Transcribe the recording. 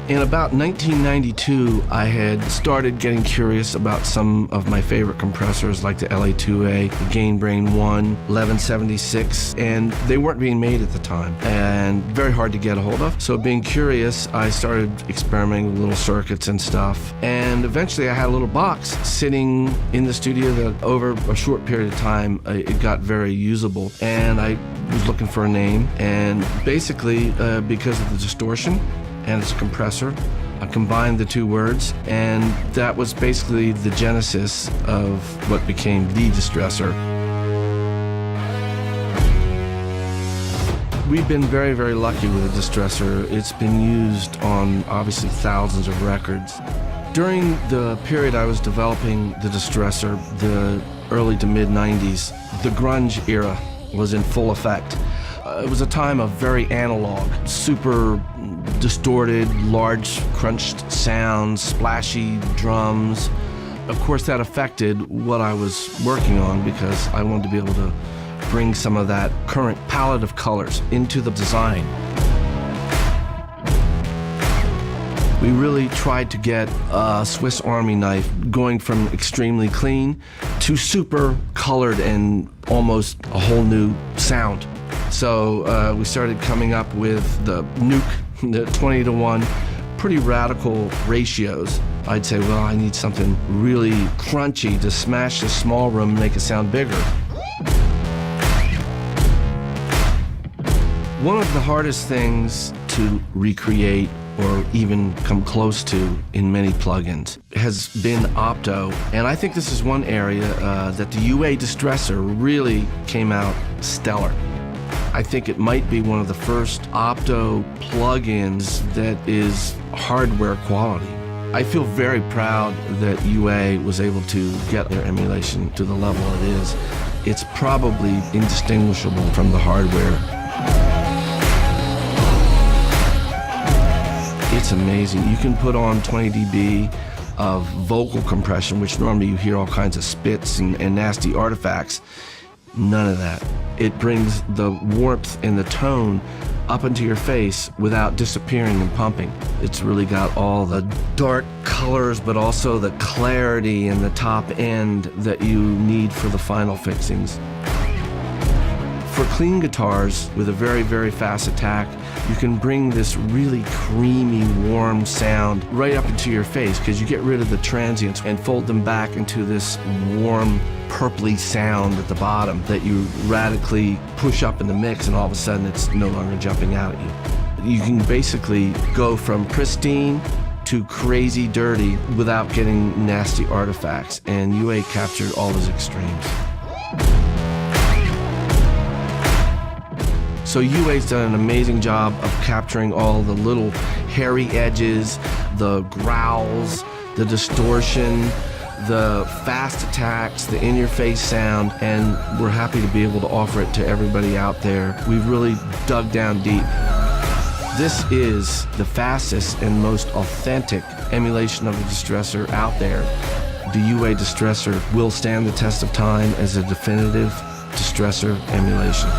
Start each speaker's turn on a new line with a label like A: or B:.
A: In about 1992, I had started getting curious about some of my favorite compressors like the LA2A, the Gainbrain 1, 1176, and they weren't being made at the time and very hard to get a hold of. So being curious, I started experimenting with little circuits and stuff, and eventually I had a little box sitting in the studio that over a short period of time, it got very usable, and I was looking for a name, and basically because of the distortion, and it's a compressor. I combined the two words, and that was basically the genesis of what became the Distressor. We've been very, very lucky with the Distressor. It's been used on obviously thousands of records. During the period I was developing the Distressor, the early to mid 90s, the grunge era was in full effect. It was a time of very analog, super distorted, large crunched sounds, splashy drums. Of course, that affected what I was working on because I wanted to be able to bring some of that current palette of colors into the design. We really tried to get a Swiss Army knife going from extremely clean to super colored and almost a whole new sound. So we started coming up with the nuke, the 20-to-1, pretty radical ratios. I'd say, well, I need something really crunchy to smash the small room and make it sound bigger. One of the hardest things to recreate or even come close to in many plugins has been opto, and I think this is one area that the UAD Distressor really came out stellar. I think it might be one of the first opto plugins that is hardware quality. I feel very proud that UA was able to get their emulation to the level it is. It's probably indistinguishable from the hardware. It's amazing. You can put on 20 dB of vocal compression, which normally you hear all kinds of spits and nasty artifacts. None of that. It brings the warmth and the tone up into your face without disappearing and pumping. It's really got all the dark colors, but also the clarity and the top end that you need for the final fixings. For clean guitars with a very, very fast attack, you can bring this really creamy, warm sound right up into your face because you get rid of the transients and fold them back into this warm, purpley sound at the bottom that you radically push up in the mix, and all of a sudden it's no longer jumping out at you. You can basically go from pristine to crazy dirty without getting nasty artifacts, and UA captured all those extremes. So UA's done an amazing job of capturing all the little hairy edges, the growls, the distortion, the fast attacks, the in-your-face sound, and we're happy to be able to offer it to everybody out there. We've really dug down deep. This is the fastest and most authentic emulation of the Distressor out there. The UA Distressor will stand the test of time as a definitive Distressor emulation.